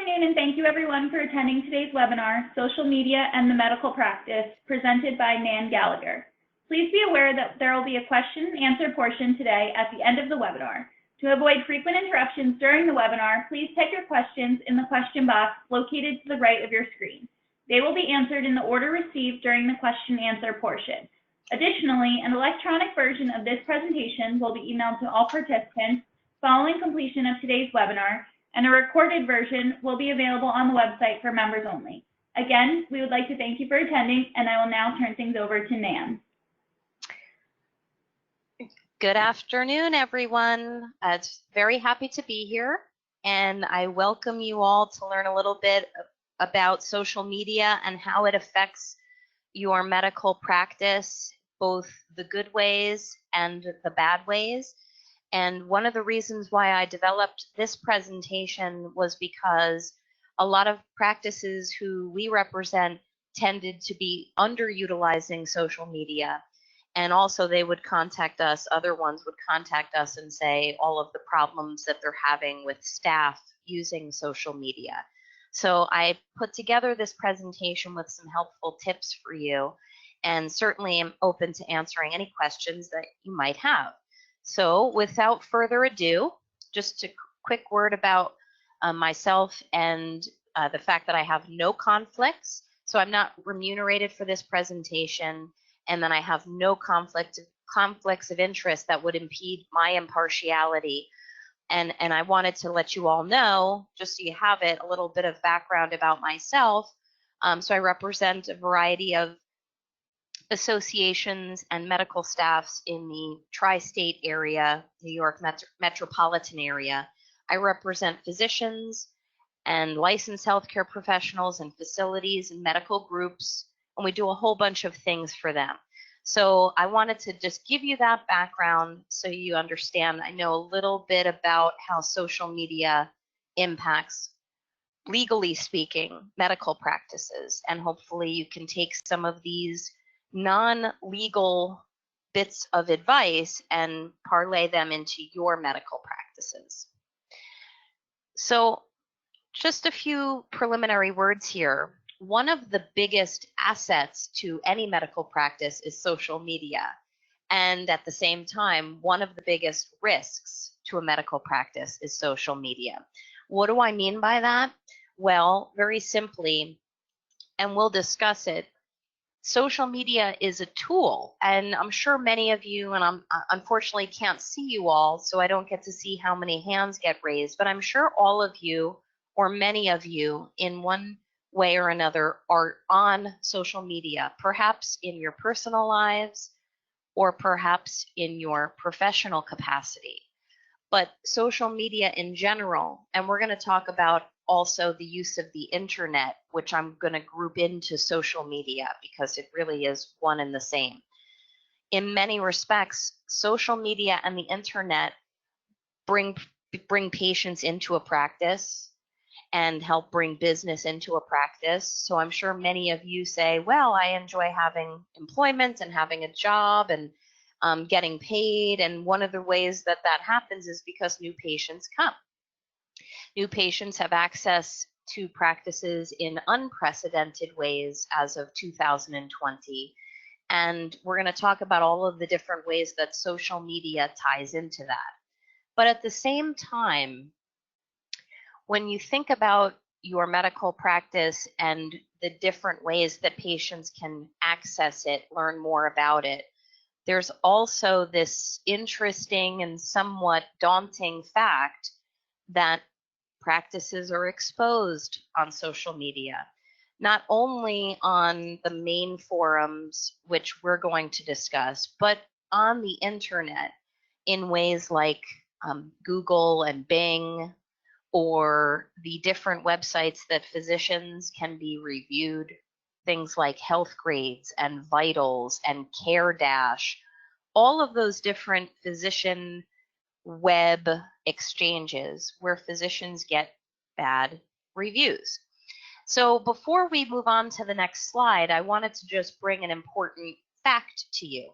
afternoon, and thank you everyone for attending today's webinar, Social Media and the Medical Practice, presented by Nan Gallagher. Please be aware that there will be a question and answer portion today at the end of the webinar. To avoid frequent interruptions during the webinar, please type your questions in the question box located to the right of your screen. They will be answered in the order received during the question and answer portion. Additionally, an electronic version of this presentation will be emailed to all participants following completion of today's webinar, and a recorded version will be available on the website for members only. Again, we would like to thank you for attending, and I will now turn things over to Nan. Good afternoon, everyone. It's very happy to be here, and I welcome you all to learn a little bit about social media and how it affects your medical practice, both the good ways and the bad ways. And one of the reasons why I developed this presentation was because a lot of practices who we represent tended to be underutilizing social media. And also they would contact us, other ones would contact us and say all of the problems that they're having with staff using social media. So I put together this presentation with some helpful tips for you, and certainly am open to answering any questions that you might have. So without further ado, just a quick word about myself and the fact that I have no conflicts. So I'm not remunerated for this presentation, and then I have no conflicts of interest that would impede my impartiality. And I wanted to let you all know, just so you have it, a little bit of background about myself. So I represent a variety of associations and medical staffs in the tri-state area, New York metropolitan area. I represent physicians and licensed healthcare professionals and facilities and medical groups, and we do a whole bunch of things for them. So I wanted to just give you that background so you understand. I know a little bit about how social media impacts, legally speaking, medical practices, and hopefully you can take some of these non-legal bits of advice and parlay them into your medical practices. So just a few preliminary words here. One of the biggest assets to any medical practice is social media. And at the same time, one of the biggest risks to a medical practice is social media. What do I mean by that? Well, very simply, and we'll discuss it, social media is a tool, and I'm sure many of you, and I unfortunately can't see you all, so I don't get to see how many hands get raised, but I'm sure all of you, or many of you, in one way or another, are on social media, perhaps in your personal lives, or perhaps in your professional capacity. But social media in general, and we're going to talk about also the use of the internet, which I'm going to group into social media because it really is one and the same. In many respects, social media and the internet bring patients into a practice and help bring business into a practice. So I'm sure many of you say, well, I enjoy having employment and having a job and getting paid. And one of the ways that that happens is because new patients come. New patients have access to practices in unprecedented ways as of 2020. And we're going to talk about all of the different ways that social media ties into that. But at the same time, when you think about your medical practice and the different ways that patients can access it, learn more about it, there's also this interesting and somewhat daunting fact that practices are exposed on social media, not only on the main forums, which we're going to discuss, but on the internet in ways like Google and Bing, or the different websites that physicians can be reviewed, things like Healthgrades and Vitals and CareDash, all of those different physician web exchanges where physicians get bad reviews. So before we move on to the next slide, I wanted to just bring an important fact to you.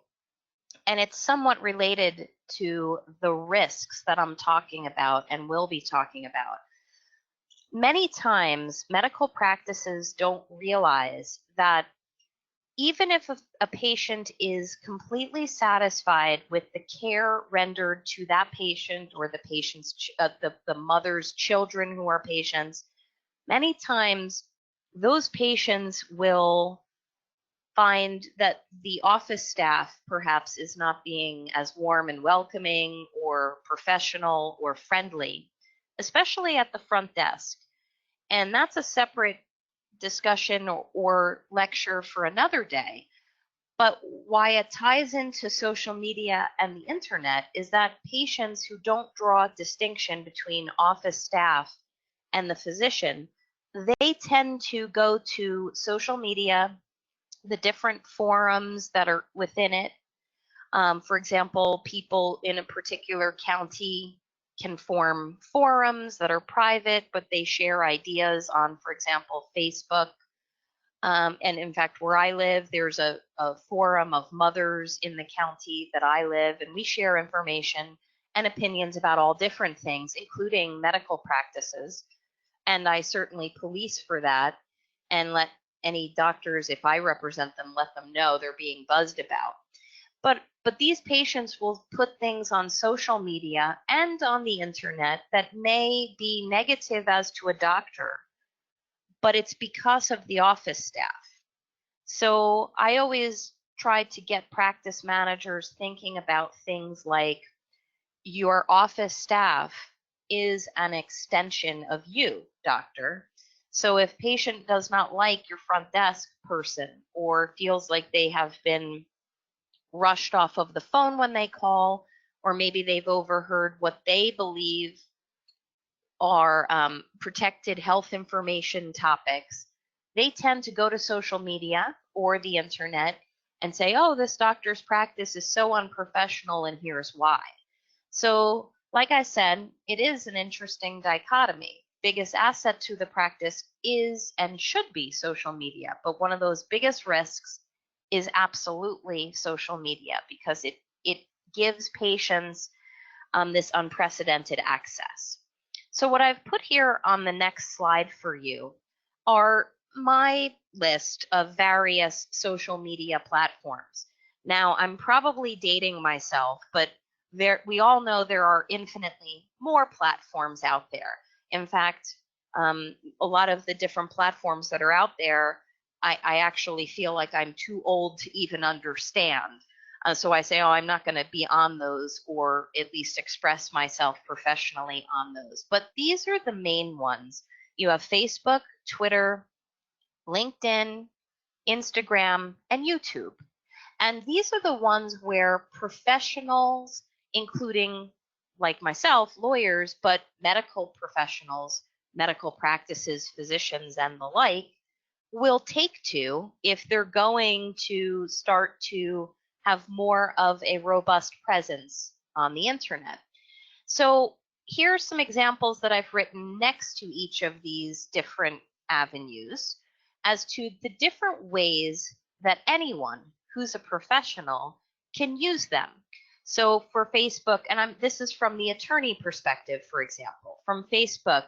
And it's somewhat related to the risks that I'm talking about and will be talking about. many times medical practices don't realize that even if a patient is completely satisfied with the care rendered to that patient or the patient's the mother's children who are patients, many times those patients will find that the office staff perhaps is not being as warm and welcoming or professional or friendly, especially at the front desk. And that's a separate discussion or lecture for another day. But why it ties into social media and the internet is that patients who don't draw a distinction between office staff and the physician, they tend to go to social media, the different forums that are within it. For example, people in a particular county can form forums that are private, but they share ideas on, for example, Facebook. And in fact, where I live, there's a forum of mothers in the county that I live, and we share information and opinions about all different things, including medical practices. And I certainly police for that and let any doctors, if I represent them, let them know they're being buzzed about. But these patients will put things on social media and on the internet that may be negative as to a doctor, but it's because of the office staff. So I always try to get practice managers thinking about things like your office staff is an extension of you, doctor. So if patient does not like your front desk person or feels like they have been rushed off of the phone when they call, or maybe they've overheard what they believe are protected health information topics, they tend to go to social media or the internet and say, oh, this doctor's practice is so unprofessional and here's why. So, like I said, it is an interesting dichotomy. Biggest asset to the practice is and should be social media, but one of those biggest risks is absolutely social media because it gives patients this unprecedented access. So what I've put here on the next slide for you are my list of various social media platforms. Now, I'm probably dating myself, but we all know there are infinitely more platforms out there. In fact, a lot of the different platforms that are out there, I actually feel like I'm too old to even understand. So I say, oh, I'm not going to be on those or at least express myself professionally on those. But these are the main ones. You have Facebook, Twitter, LinkedIn, Instagram, and YouTube. And these are the ones where professionals, including like myself, lawyers, but medical professionals, medical practices, physicians, and the like, will take to if they're going to start to have more of a robust presence on the internet. So here's some examples that I've written next to each of these different avenues as to the different ways that anyone who's a professional can use them. So for Facebook, and this is from the attorney perspective, for example, from Facebook,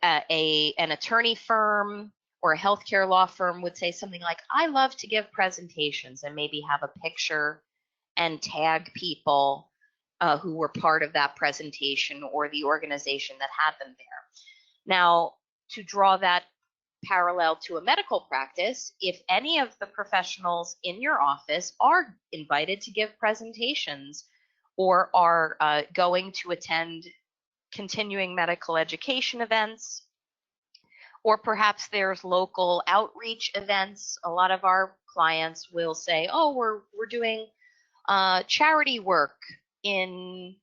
an attorney firm or a healthcare law firm would say something like, I love to give presentations, and maybe have a picture and tag people who were part of that presentation or the organization that had them there. Now, to draw that parallel to a medical practice, if any of the professionals in your office are invited to give presentations or are going to attend continuing medical education events, or perhaps there's local outreach events. A lot of our clients will say, oh, we're doing charity work in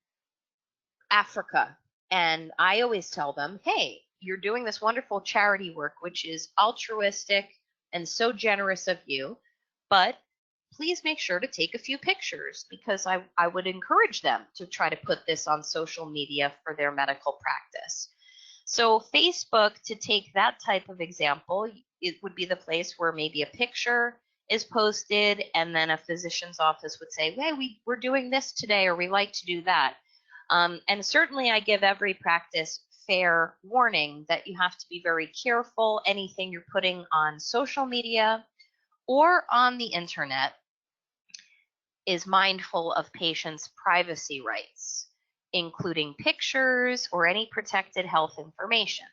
Africa. And I always tell them, hey, you're doing this wonderful charity work, which is altruistic and so generous of you, but please make sure to take a few pictures, because I would encourage them to try to put this on social media for their medical practice. So Facebook, to take that type of example, it would be the place where maybe a picture is posted, and then a physician's office would say, hey, we're doing this today, or we like to do that. And certainly I give every practice fair warning that you have to be very careful. Anything you're putting on social media or on the internet is mindful of patients' privacy rights, including pictures or any protected health information.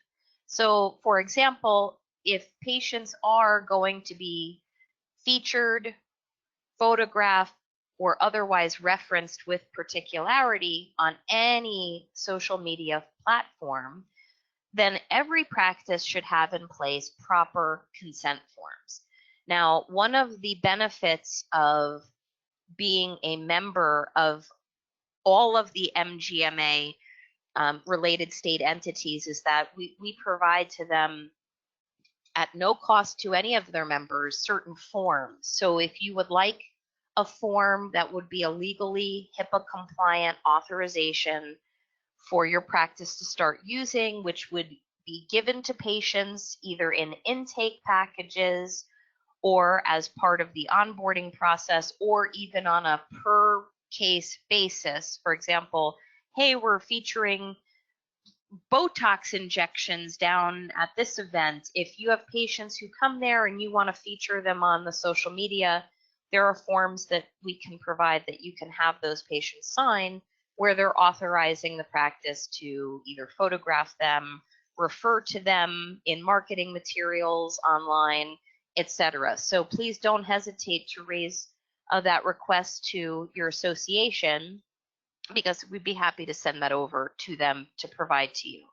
So, for example, if patients are going to be featured, photographed, or otherwise referenced with particularity on any social media platform, then every practice should have in place proper consent forms. Now, one of the benefits of being a member of all of the MGMA related state entities is that we provide to them at no cost to any of their members certain forms. So if you would like a form that would be a legally HIPAA compliant authorization for your practice to start using, which would be given to patients either in intake packages or as part of the onboarding process, or even on a per case basis. For example, hey, we're featuring Botox injections down at this event. If you have patients who come there and you want to feature them on the social media, there are forms that we can provide that you can have those patients sign where they're authorizing the practice to either photograph them, refer to them in marketing materials online, etc. So please don't hesitate to raise that request to your association, because we'd be happy to send that over to them to provide to you.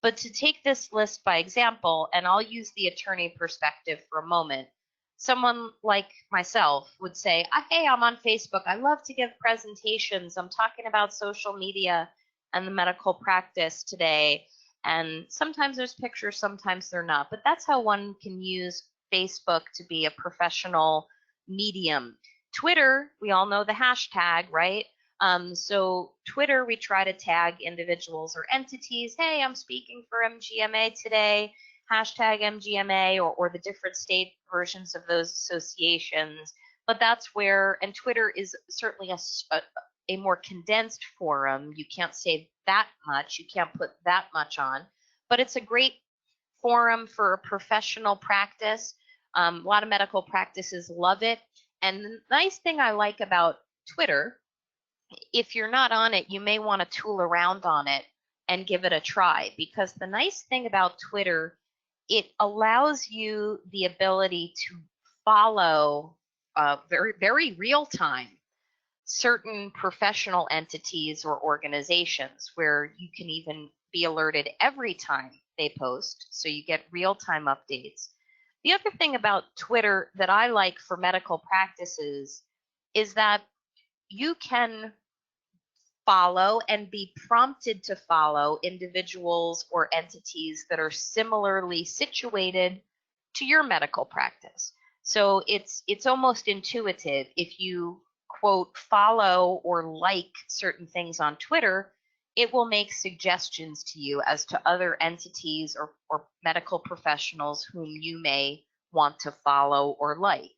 But to take this list by example, and I'll use the attorney perspective for a moment, someone like myself would say, hey, I'm on Facebook. I love to give presentations. I'm talking about social media and the medical practice today. And sometimes there's pictures, sometimes they're not. But that's how one can use Facebook to be a professional medium. Twitter, we all know the hashtag, right? So Twitter, we try to tag individuals or entities. Hey, I'm speaking for MGMA today, hashtag MGMA, or the different state versions of those associations. But that's where, and Twitter is certainly a more condensed forum. You can't say that much. You can't put that much on. But it's a great forum for a professional practice. A lot of medical practices love it. And the nice thing I like about Twitter, if you're not on it, you may want to tool around on it and give it a try, because the nice thing about Twitter, it allows you the ability to follow very, very real time certain professional entities or organizations, where you can even be alerted every time they post, so you get real time updates. The other thing about Twitter that I like for medical practices is that you can follow and be prompted to follow individuals or entities that are similarly situated to your medical practice. So it's almost intuitive. If you quote follow or like certain things on Twitter, it will make suggestions to you as to other entities or medical professionals whom you may want to follow or like.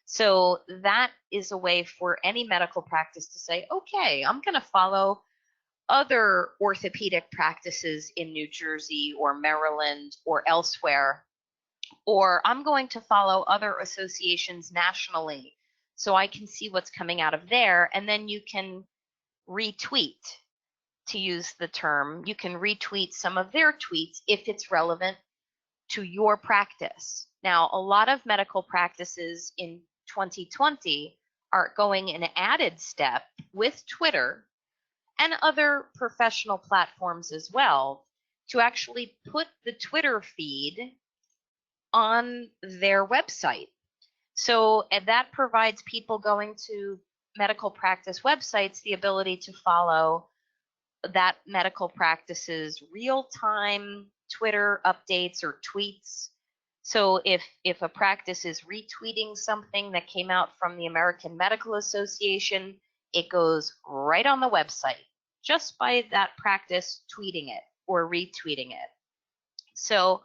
So that is a way for any medical practice to say, okay, I'm going to follow other orthopedic practices in New Jersey or Maryland or elsewhere, or I'm going to follow other associations nationally so I can see what's coming out of there. And then you can retweet, to use the term. You can retweet some of their tweets if it's relevant to your practice. Now, a lot of medical practices in 2020 are going an added step with Twitter and other professional platforms as well to actually put the Twitter feed on their website. So, and that provides people going to medical practice websites the ability to follow that medical practice's real-time Twitter updates or tweets. So if a practice is retweeting something that came out from the American Medical Association, it goes right on the website just by that practice tweeting it or retweeting it. So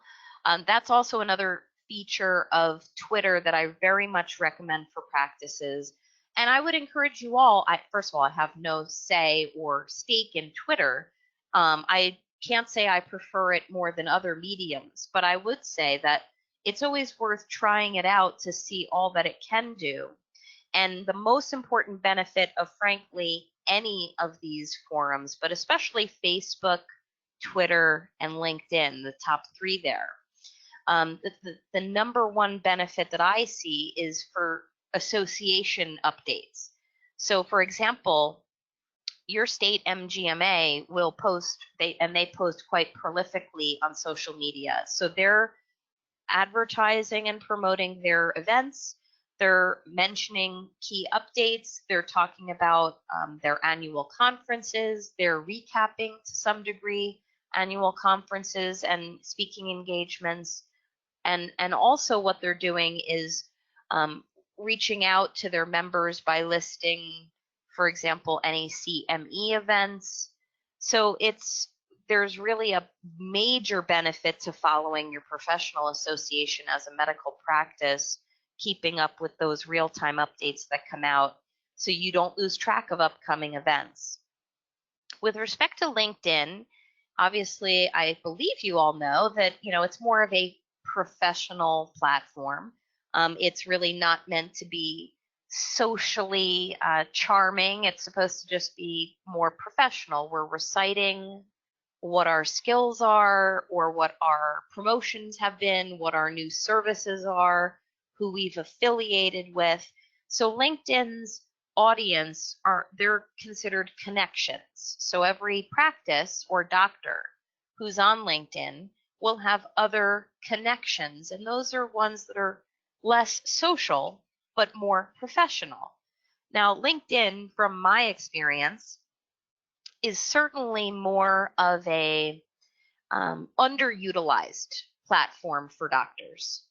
that's also another feature of Twitter that I very much recommend for practices. And I would encourage you all, first of all, I have no say or stake in Twitter. I can't say I prefer it more than other mediums, but I would say that it's always worth trying it out to see all that it can do. And the most important benefit of, frankly, any of these forums, but especially Facebook, Twitter, and LinkedIn, the top three there, the number one benefit that I see is for association updates. So, for example, your state MGMA will post, they post quite prolifically on social media. So they're advertising and promoting their events. They're mentioning key updates. They're talking about their annual conferences. They're recapping to some degree annual conferences and speaking engagements. And also what they're doing is reaching out to their members by listing, for example, any CME events. So there's really a major benefit to following your professional association as a medical practice, keeping up with those real-time updates that come out so you don't lose track of upcoming events. With respect to LinkedIn, obviously, I believe you all know that, it's more of a professional platform. It's really not meant to be socially charming. It's supposed to just be more professional. We're reciting what our skills are, or what our promotions have been, what our new services are, who we've affiliated with. So LinkedIn's audience they're considered connections. So every practice or doctor who's on LinkedIn will have other connections, and those are ones that are less social but more professional. Now, LinkedIn, from my experience, is certainly more of a underutilized platform for doctors.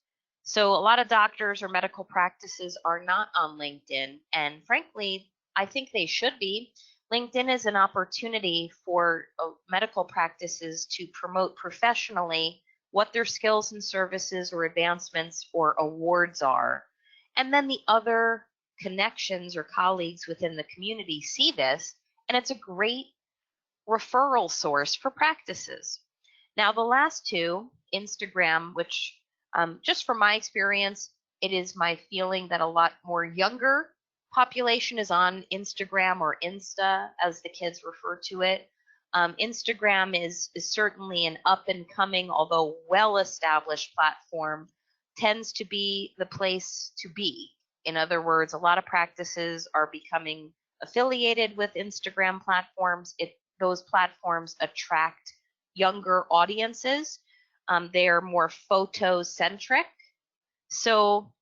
So a lot of doctors or medical practices are not on LinkedIn, and frankly, I think they should be. LinkedIn is an opportunity for medical practices to promote professionally what their skills and services or advancements or awards are. And then the other connections or colleagues within the community see this, and it's a great referral source for practices. Now, the last two, Instagram, which just from my experience, it is my feeling that a lot more younger population is on Instagram, or Insta, as the kids refer to it. Instagram is certainly an up and coming, although well-established platform, tends to be the place to be. In other words, a lot of practices are becoming affiliated with Instagram platforms. Those platforms attract younger audiences. They are more photo-centric. So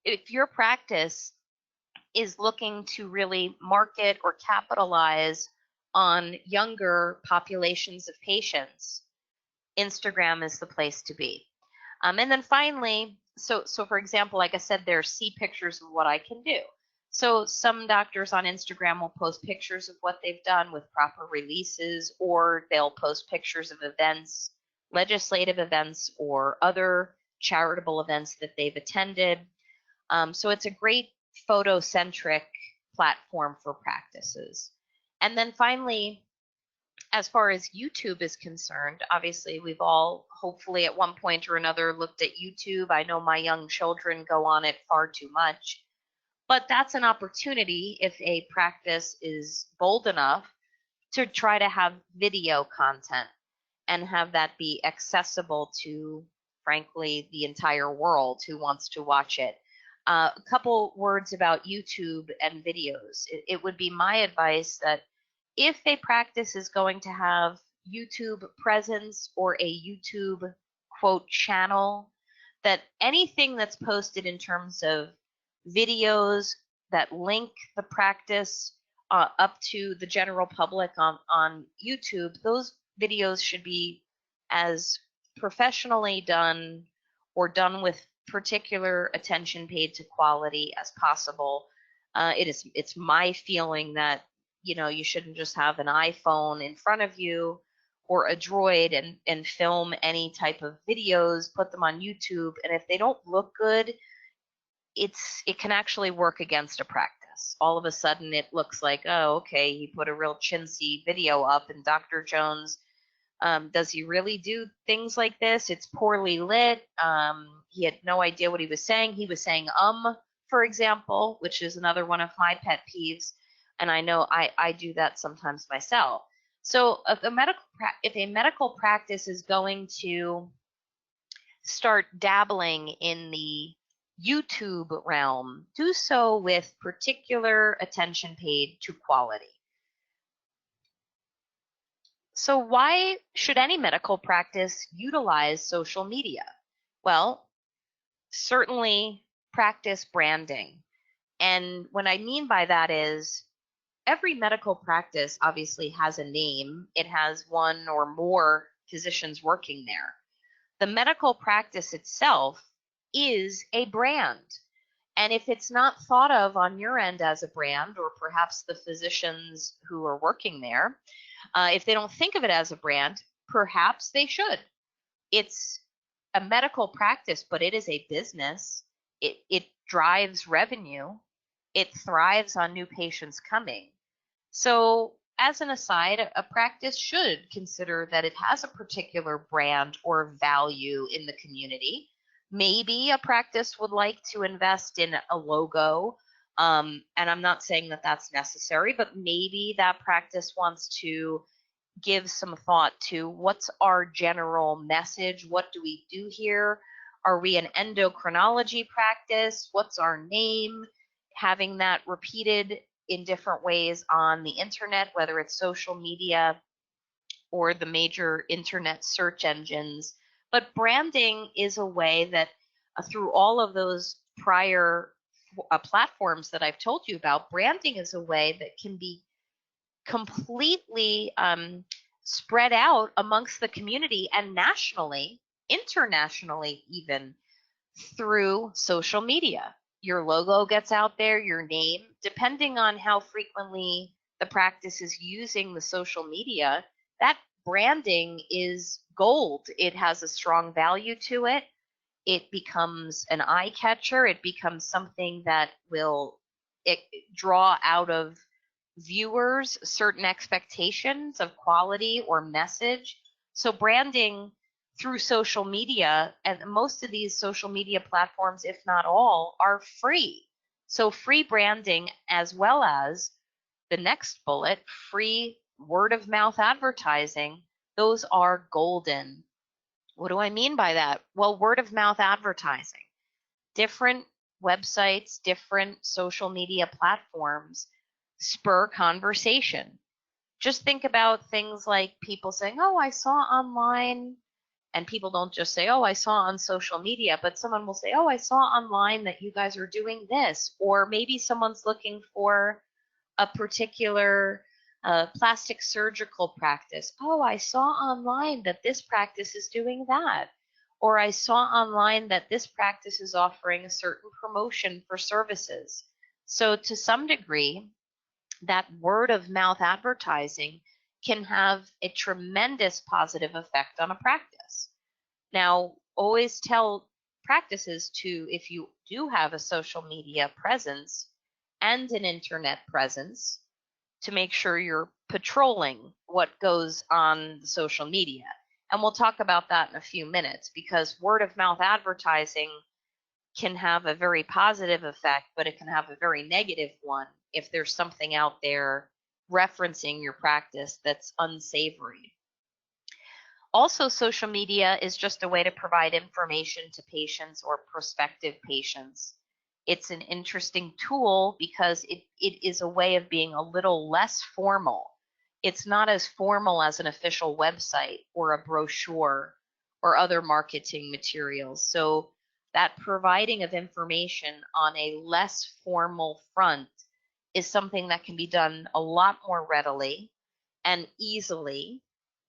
if your practice is looking to really market or capitalize on younger populations of patients, Instagram is the place to be. And then finally, so for example, like I said, there's see pictures of what I can do. So some doctors on Instagram will post pictures of what they've done with proper releases, or they'll post pictures of events, legislative events, or other charitable events that they've attended. So it's a great photocentric platform for practices. And then finally, as far as YouTube is concerned, obviously we've all hopefully at one point or another looked at YouTube. I know my young children go on it far too much. But that's an opportunity, if a practice is bold enough, to try to have video content and have that be accessible to, frankly, the entire world who wants to watch it. A couple words about YouTube and videos. It would be my advice that if a practice is going to have YouTube presence or a YouTube, quote, channel, that anything that's posted in terms of videos that link the practice up to the general public on YouTube, those videos should be as professionally done or done with particular attention paid to quality as possible. It's my feeling that you shouldn't just have an iPhone in front of you or a Droid and film any type of videos, put them on YouTube, and if they don't look good, it can actually work against a practice. All of a sudden, it looks like, oh, okay, he put a real chintzy video up, and Dr. Jones Does he really do things like this? It's poorly lit. He had no idea what he was saying. He was saying, for example, which is another one of my pet peeves. And I know I do that sometimes myself. So if a medical practice is going to start dabbling in the YouTube realm, do so with particular attention paid to quality. So why should any medical practice utilize social media? Well, certainly practice branding. And what I mean by that is every medical practice obviously has a name. It has one or more physicians working there. The medical practice itself is a brand. And if it's not thought of on your end as a brand, or perhaps the physicians who are working there, if they don't think of it as a brand, perhaps they should. It's a medical practice, but it is a business. It drives revenue. It thrives on new patients coming. So as an aside, a practice should consider that it has a particular brand or value in the community. Maybe a practice would like to invest in a logo, and I'm not saying that that's necessary, but maybe that practice wants to give some thought to what's our general message? What do we do here? Are we an endocrinology practice? What's our name? Having that repeated in different ways on the internet, whether it's social media or the major internet search engines. But branding is a way that through all of those prior platforms that I've told you about, branding is a way that can be completely spread out amongst the community and nationally, internationally even, through social media. Your logo gets out there, your name, depending on how frequently the practice is using the social media, that branding is gold. It has a strong value to it. It becomes an eye catcher. It becomes something that will draw out of viewers certain expectations of quality or message. So branding through social media, and most of these social media platforms, if not all, are free. So free branding, as well as the next bullet, free word of mouth advertising, those are golden. What do I mean by that? Well, word of mouth advertising. Different websites, different social media platforms spur conversation. Just think about things like people saying, oh, I saw online, and people don't just say, oh, I saw on social media, but someone will say, oh, I saw online that you guys are doing this. Or maybe someone's looking for a particular plastic surgical practice. Oh, I saw online that this practice is doing that. Or I saw online that this practice is offering a certain promotion for services. So to some degree, that word of mouth advertising can have a tremendous positive effect on a practice. Now, always tell practices to, if you do have a social media presence and an internet presence, to make sure you're patrolling what goes on social media. And we'll talk about that in a few minutes, because word of mouth advertising can have a very positive effect, but it can have a very negative one if there's something out there referencing your practice that's unsavory. Also, social media is just a way to provide information to patients or prospective patients. It's an interesting tool because it is a way of being a little less formal. It's not as formal as an official website or a brochure or other marketing materials. So that providing of information on a less formal front is something that can be done a lot more readily and easily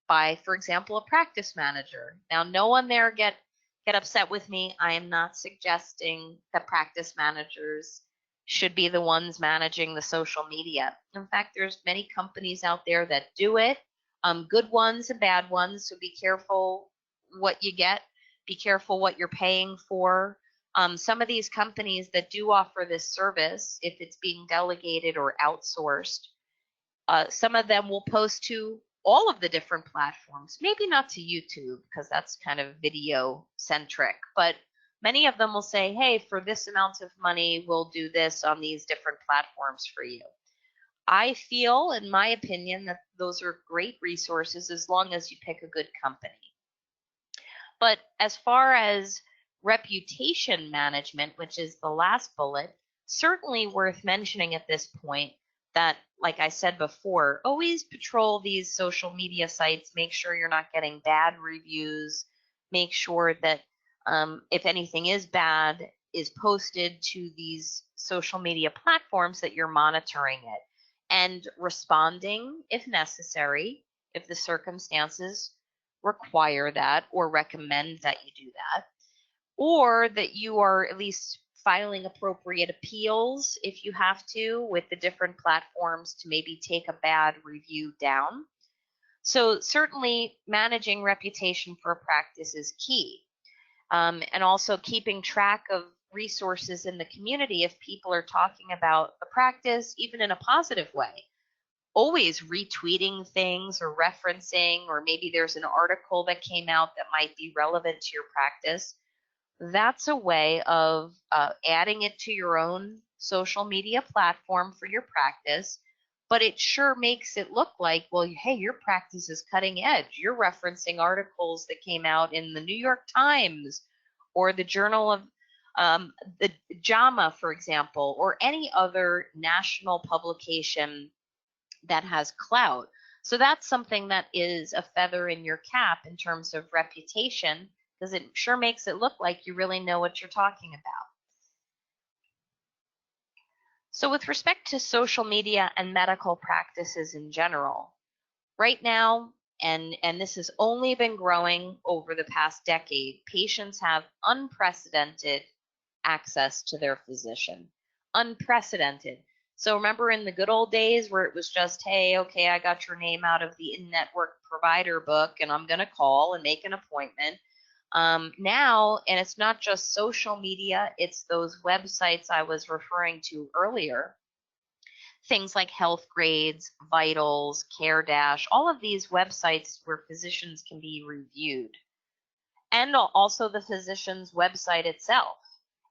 by, for example, a practice manager. Now, no one there get upset with me. I am not suggesting that practice managers should be the ones managing the social media. In fact, there's many companies out there that do it, good ones and bad ones. So be careful what you get. Be careful what you're paying for. Some of these companies that do offer this service, if it's being delegated or outsourced, some of them will post to all of the different platforms, maybe not to YouTube because that's kind of video centric, but many of them will say, hey, for this amount of money, we'll do this on these different platforms for you. I feel, in my opinion, that those are great resources as long as you pick a good company. But as far as reputation management, which is the last bullet, certainly worth mentioning at this point that, like I said before, always patrol these social media sites, make sure you're not getting bad reviews, make sure that if anything is bad, is posted to these social media platforms that you're monitoring it and responding if necessary, if the circumstances require that or recommend that you do that, or that you are at least filing appropriate appeals if you have to with the different platforms to maybe take a bad review down. So certainly managing reputation for a practice is key. And also keeping track of resources in the community if people are talking about the practice, even in a positive way. Always retweeting things or referencing, or maybe there's an article that came out that might be relevant to your practice. That's a way of adding it to your own social media platform for your practice, but it sure makes it look like, well, hey, your practice is cutting edge. You're referencing articles that came out in the New York Times or the Journal of the JAMA, for example, or any other national publication that has clout. So that's something that is a feather in your cap in terms of reputation, because it sure makes it look like you really know what you're talking about. So with respect to social media and medical practices in general, right now, and this has only been growing over the past decade, patients have unprecedented access to their physician. Unprecedented. So remember in the good old days where it was just, hey, okay, I got your name out of the in-network provider book and I'm going to call and make an appointment. Now, and it's not just social media, it's those websites I was referring to earlier. Things like Healthgrades, Vitals, CareDash, all of these websites where physicians can be reviewed. And also the physician's website itself.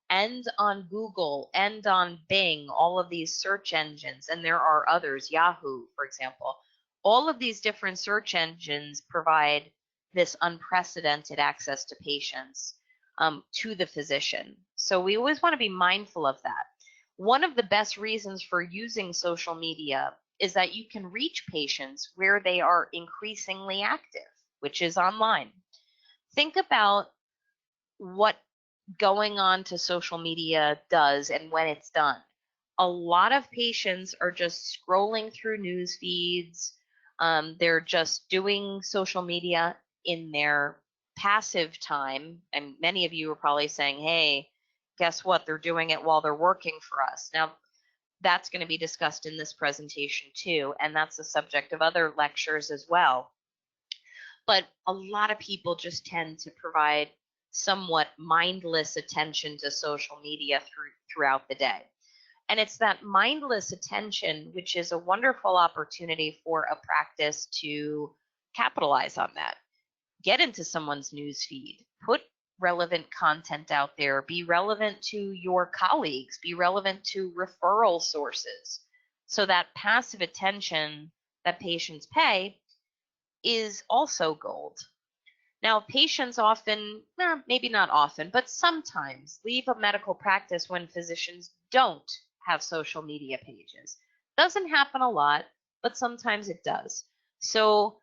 And on Google and on Bing, all of these search engines, and there are others, Yahoo, for example. All of these different search engines provide this unprecedented access to patients, to the physician. So we always want to be mindful of that. One of the best reasons for using social media is that you can reach patients where they are increasingly active, which is online. Think about what going on to social media does and when it's done. A lot of patients are just scrolling through news feeds. They're just doing social media in their passive time. And many of you are probably saying, hey, guess what? They're doing it while they're working for us. Now, that's going to be discussed in this presentation too. And that's the subject of other lectures as well. But a lot of people just tend to provide somewhat mindless attention to social media throughout the day. And it's that mindless attention, which is a wonderful opportunity for a practice to capitalize on that. Get into someone's news feed, put relevant content out there, be relevant to your colleagues, be relevant to referral sources. So that passive attention that patients pay is also gold. Now, patients often, maybe not often, but sometimes leave a medical practice when physicians don't have social media pages. Doesn't happen a lot, but sometimes it does. So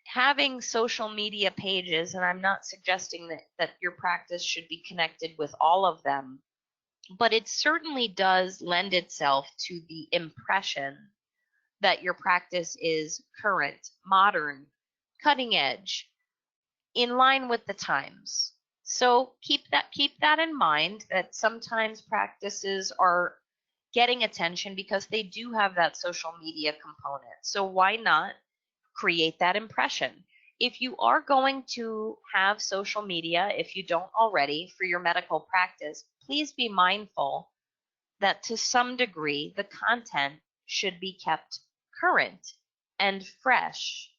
having social media pages, and I'm not suggesting that your practice should be connected with all of them, but it certainly does lend itself to the impression that your practice is current, modern, cutting edge, in line with the times. So keep that in mind, that sometimes practices are getting attention because they do have that social media component. So why not create that impression? If you are going to have social media, if you don't already, for your medical practice, please be mindful that to some degree the content should be kept current and fresh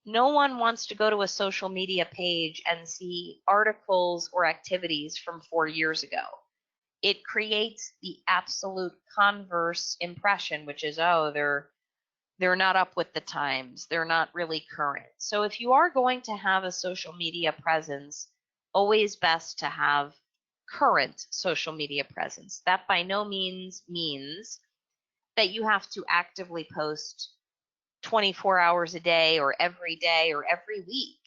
No one wants to go to a social media page and see articles or activities from 4 years ago. It creates the absolute converse impression, which is, oh, they're not up with the times. They're not really current. So if you are going to have a social media presence, always best to have current social media presence. That by no means means that you have to actively post 24 hours a day or every week.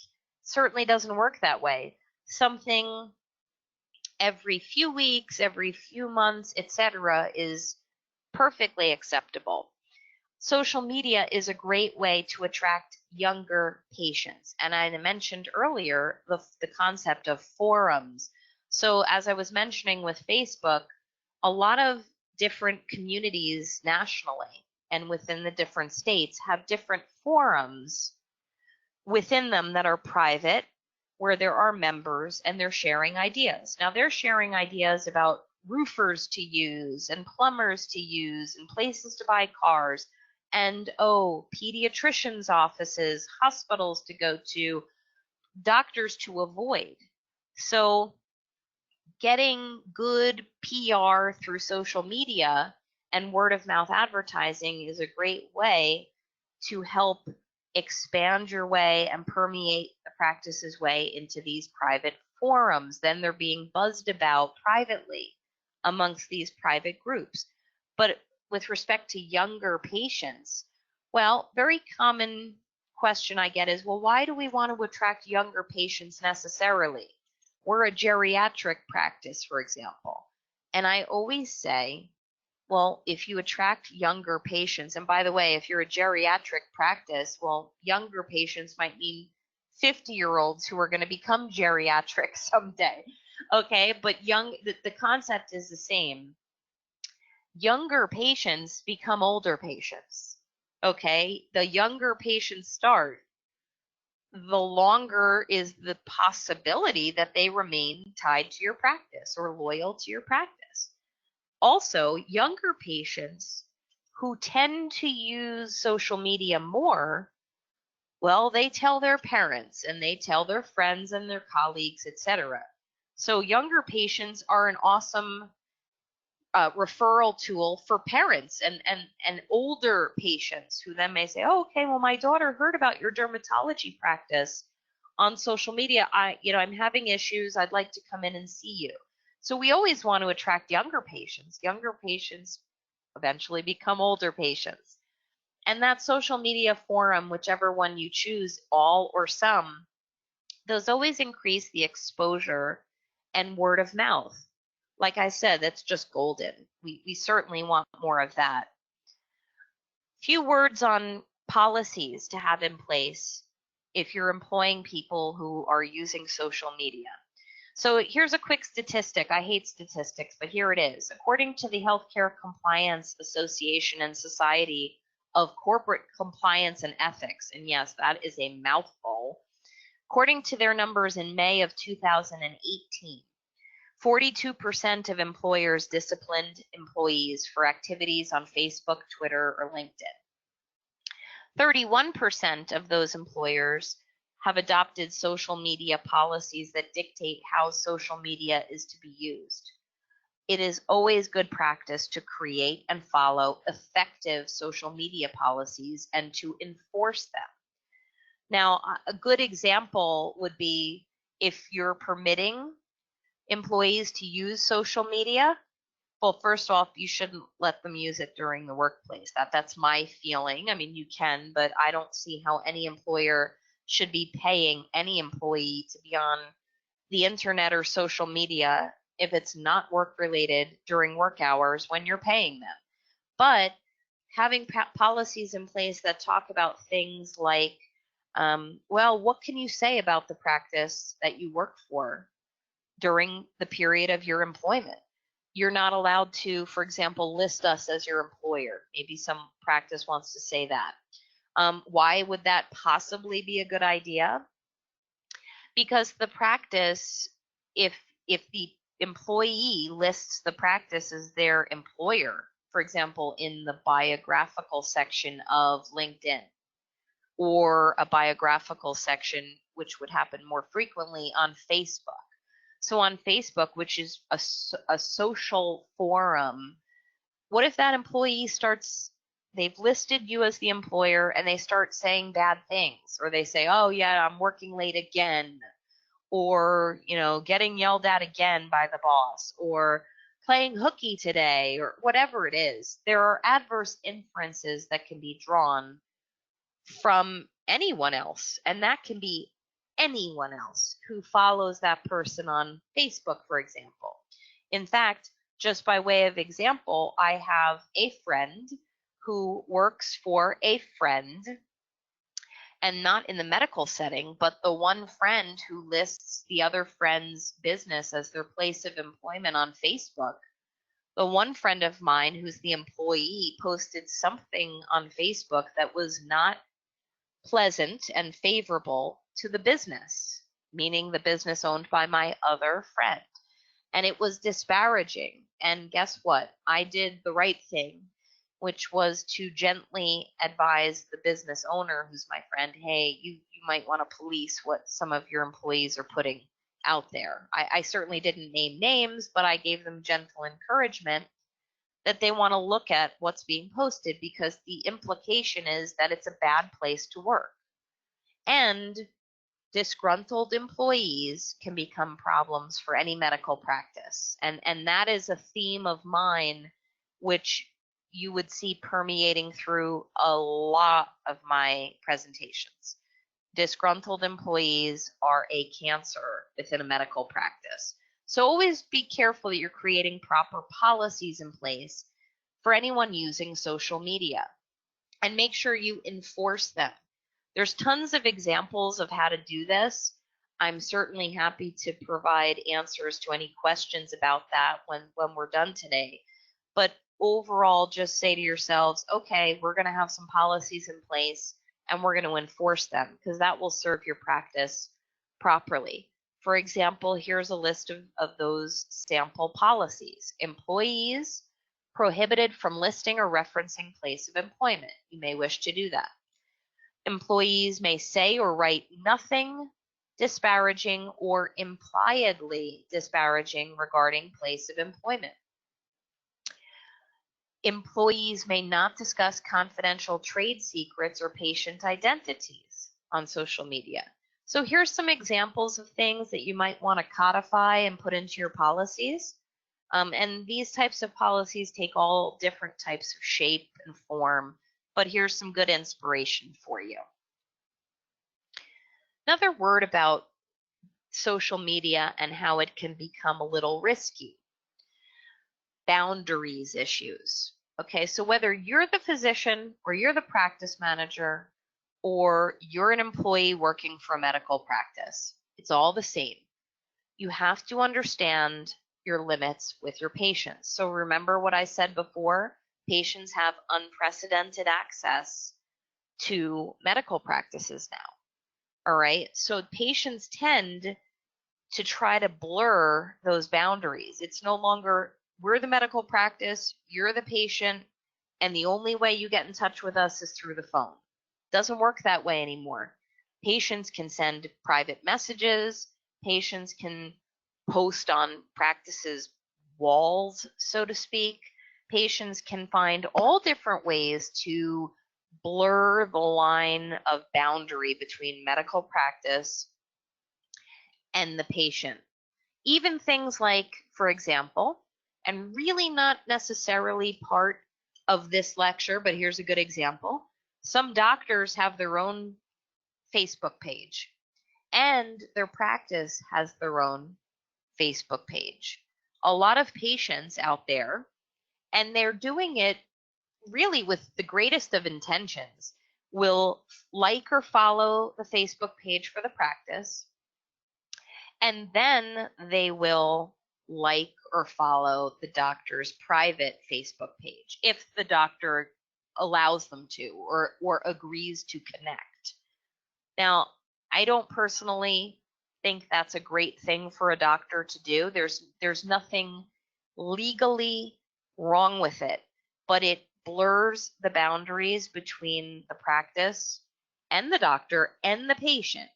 Certainly doesn't work that way. Something every few weeks, every few months, etc. is perfectly acceptable. Social media is a great way to attract younger patients. And I mentioned earlier the concept of forums. So as I was mentioning with Facebook, a lot of different communities nationally and within the different states have different forums within them that are private, where there are members and they're sharing ideas. Now they're sharing ideas about roofers to use and plumbers to use and places to buy cars and pediatricians' offices, hospitals to go to, doctors to avoid. So getting good PR through social media and word of mouth advertising is a great way to help expand your way and permeate the practice's way into these private forums. Then they're being buzzed about privately amongst these private groups. But with respect to younger patients, well, very common question I get is, well, why do we want to attract younger patients necessarily? We're a geriatric practice, for example. And I always say, well, if you attract younger patients, and by the way, if you're a geriatric practice, well, younger patients might mean 50-year-olds who are going to become geriatric someday. Okay, but the concept is the same. Younger patients become older patients. Okay, the younger patients start, the longer is the possibility that they remain tied to your practice or loyal to your practice. Also, younger patients who tend to use social media more, well, they tell their parents and they tell their friends and their colleagues, etc. So younger patients are an awesome referral tool for parents and older patients who then may say, oh, okay, well, my daughter heard about your dermatology practice on social media. I'm having issues. I'd like to come in and see you. So we always want to attract younger patients. Younger patients eventually become older patients. And that social media forum, whichever one you choose, all or some, those always increase the exposure and word of mouth. Like I said, that's just golden. We certainly want more of that. Few words on policies to have in place if you're employing people who are using social media. So here's a quick statistic. I hate statistics, but here it is. According to the Healthcare Compliance Association and Society of Corporate Compliance and Ethics, and yes, that is a mouthful, according to their numbers in May of 2018, 42% of employers disciplined employees for activities on Facebook, Twitter, or LinkedIn. 31% of those employers have adopted social media policies that dictate how social media is to be used. It is always good practice to create and follow effective social media policies and to enforce them. Now, a good example would be if you're permitting employees to use social media, well, first off, you shouldn't let them use it during the workplace. That's my feeling. I mean, you can, but I don't see how any employer should be paying any employee to be on the internet or social media if it's not work related during work hours when you're paying them. But having policies in place that talk about things like, well, what can you say about the practice that you worked for during the period of your employment? You're not allowed to, for example, list us as your employer. Maybe some practice wants to say that. Why would that possibly be a good idea? Because the practice, if the employee lists the practice as their employer, for example, in the biographical section of LinkedIn, or a biographical section, which would happen more frequently on Facebook. So on Facebook, which is a social forum, what if that employee they've listed you as the employer and they start saying bad things, or they say, oh yeah, I'm working late again, or, getting yelled at again by the boss, or playing hooky today, or whatever it is. There are adverse inferences that can be drawn from anyone else, and that can be anyone else who follows that person on Facebook, for example. In fact, just by way of example, I have a friend who works for a friend, and not in the medical setting, but the one friend who lists the other friend's business as their place of employment on Facebook. The one friend of mine who's the employee posted something on Facebook that was not pleasant and favorable to the business, meaning the business owned by my other friend. And it was disparaging. And guess what? I did the right thing, which was to gently advise the business owner, who's my friend, hey, you might want to police what some of your employees are putting out there. I certainly didn't name names, but I gave them gentle encouragement that they want to look at what's being posted, because the implication is that it's a bad place to work. And disgruntled employees can become problems for any medical practice. And that is a theme of mine, which you would see permeating through a lot of my presentations. Disgruntled employees are a cancer within a medical practice. So always be careful that you're creating proper policies in place for anyone using social media, and make sure you enforce them. There's tons of examples of how to do this. I'm certainly happy to provide answers to any questions about that when we're done today. But overall, just say to yourselves, okay, we're going to have some policies in place and we're going to enforce them, because that will serve your practice properly. For example, here's a list of those sample policies. Employees prohibited from listing or referencing place of employment. You may wish to do that. Employees may say or write nothing disparaging or impliedly disparaging regarding place of employment. Employees may not discuss confidential trade secrets or patient identities on social media. So here's some examples of things that you might want to codify and put into your policies. And these types of policies take all different types of shape and form, but here's some good inspiration for you. Another word about social media and how it can become a little risky. Boundaries issues. Okay, so whether you're the physician or you're the practice manager or you're an employee working for a medical practice, it's all the same. You have to understand your limits with your patients. So remember what I said before, patients have unprecedented access to medical practices now. All right, so patients tend to try to blur those boundaries. It's no longer, we're the medical practice, you're the patient, and the only way you get in touch with us is through the phone. Doesn't work that way anymore. Patients can send private messages, patients can post on practices' walls, so to speak. Patients can find all different ways to blur the line of boundary between medical practice and the patient. Even things like, for example, and really not necessarily part of this lecture, but here's a good example. Some doctors have their own Facebook page, and their practice has their own Facebook page. A lot of patients out there, and they're doing it really with the greatest of intentions, will like or follow the Facebook page for the practice, and then they will like or follow the doctor's private Facebook page if the doctor allows them to or agrees to connect. Now, I don't personally think that's a great thing for a doctor to do. There's nothing legally wrong with it, but it blurs the boundaries between the practice and the doctor and the patient.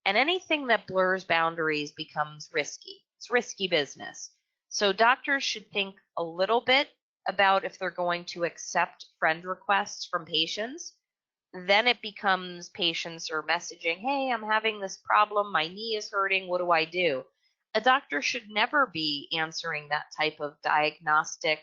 And anything that blurs boundaries becomes risky. It's risky business. So doctors should think a little bit about if they're going to accept friend requests from patients. Then it becomes patients are messaging, hey, I'm having this problem, my knee is hurting, what do I do? A doctor should never be answering that type of diagnostic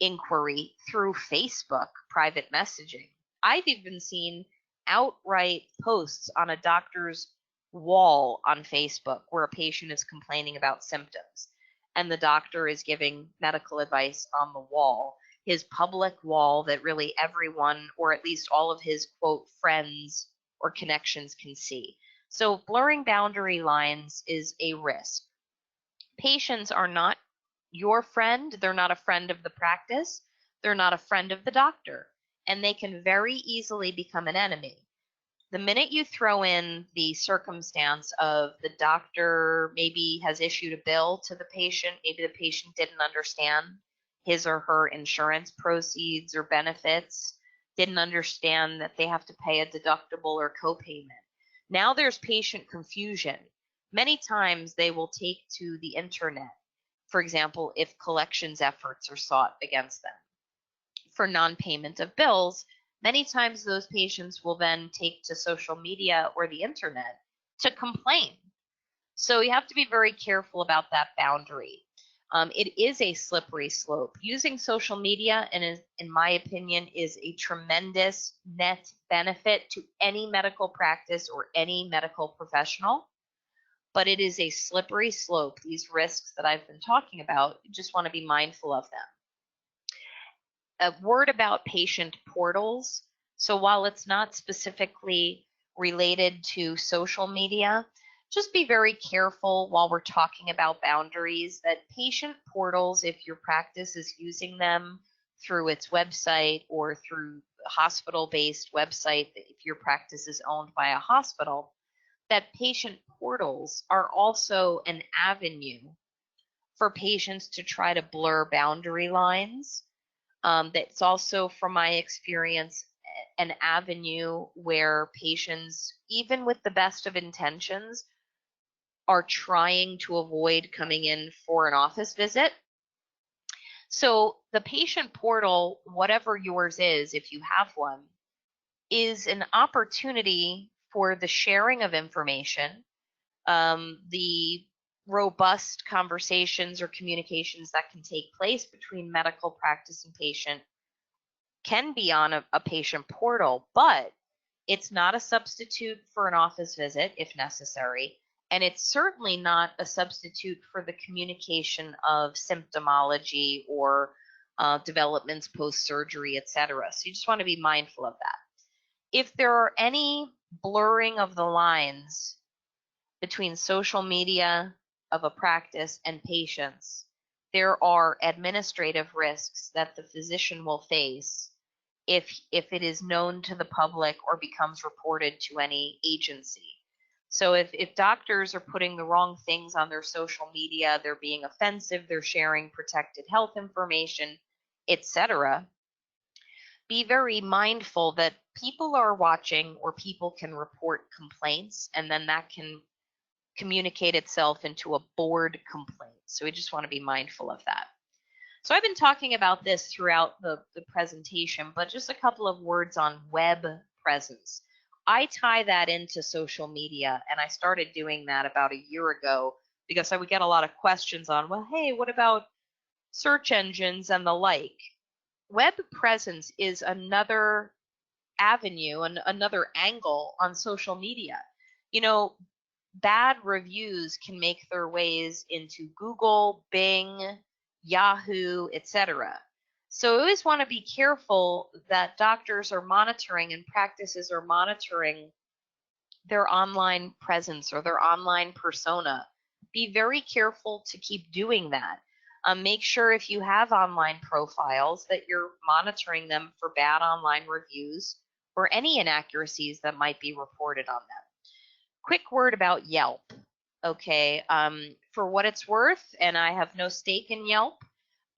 inquiry through Facebook private messaging. I've even seen outright posts on a doctor's wall on Facebook where a patient is complaining about symptoms and the doctor is giving medical advice on the wall, his public wall that really everyone, or at least all of his quote friends or connections, can see. So blurring boundary lines is a risk. Patients are not your friend. They're not a friend of the practice. They're not a friend of the doctor. And they can very easily become an enemy. The minute you throw in the circumstance of the doctor maybe has issued a bill to the patient, maybe the patient didn't understand his or her insurance proceeds or benefits, didn't understand that they have to pay a deductible or copayment. Now there's patient confusion. Many times they will take to the internet, for example, if collections efforts are sought against them for non-payment of bills. Many times those patients will then take to social media or the internet to complain. So you have to be very careful about that boundary. It is a slippery slope. Using social media, and in my opinion, is a tremendous net benefit to any medical practice or any medical professional. But it is a slippery slope. These risks that I've been talking about, you just want to be mindful of them. A word about patient portals. So while it's not specifically related to social media, just be very careful while we're talking about boundaries that patient portals, if your practice is using them through its website or through a hospital-based website, if your practice is owned by a hospital, that patient portals are also an avenue for patients to try to blur boundary lines. That's also, from my experience, an avenue where patients, even with the best of intentions, are trying to avoid coming in for an office visit. So the patient portal, whatever yours is, if you have one, is an opportunity for the sharing of information, the robust conversations or communications that can take place between medical practice and patient can be on a patient portal, but it's not a substitute for an office visit if necessary. And it's certainly not a substitute for the communication of symptomology or developments post-surgery, etc. So you just want to be mindful of that. If there are any blurring of the lines between social media of a practice and patients, there are administrative risks that the physician will face if it is known to the public or becomes reported to any agency. So if doctors are putting the wrong things on their social media, they're being offensive, they're sharing protected health information, etc., be very mindful that people are watching, or people can report complaints, and then that can communicate itself into a board complaint. So we just want to be mindful of that. So I've been talking about this throughout the presentation, but just a couple of words on web presence. I tie that into social media, and I started doing that about a year ago because I would get a lot of questions on, well, hey, what about search engines and the like? Web presence is another avenue and another angle on social media. You know, bad reviews can make their ways into Google, Bing, Yahoo, etc. So we always want to be careful that doctors are monitoring and practices are monitoring their online presence or their online persona. Be very careful to keep doing that. Make sure if you have online profiles that you're monitoring them for bad online reviews or any inaccuracies that might be reported on them. Quick word about Yelp. Okay, for what it's worth, and I have no stake in Yelp,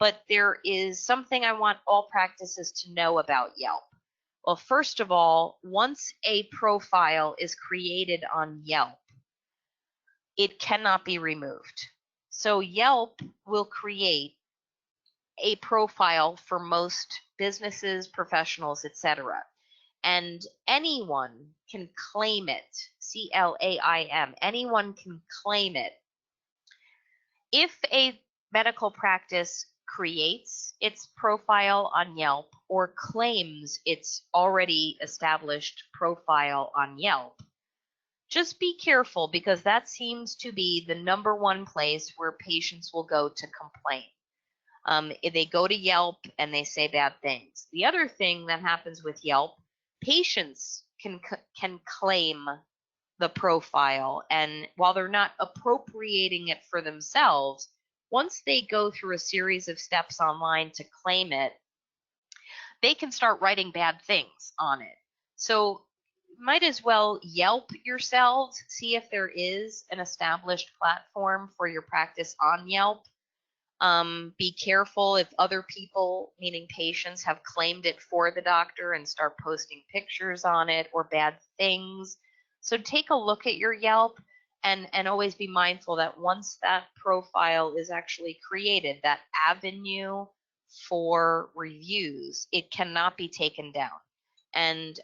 but there is something I want all practices to know about Yelp. Well, first of all, once a profile is created on Yelp, it cannot be removed. So Yelp will create a profile for most businesses, professionals, etc. And anyone can claim it, CLAIM, anyone can claim it. If a medical practice creates its profile on Yelp or claims its already established profile on Yelp, just be careful, because that seems to be the #1 place where patients will go to complain. If they go to Yelp and they say bad things. The other thing that happens with Yelp, patients can claim the profile, and while they're not appropriating it for themselves, once they go through a series of steps online to claim it, they can start writing bad things on it. So might as well Yelp yourselves, see if there is an established platform for your practice on Yelp. Be careful if other people, meaning patients, have claimed it for the doctor and start posting pictures on it or bad things. So take a look at your Yelp and always be mindful that once that profile is actually created, that avenue for reviews, it cannot be taken down. And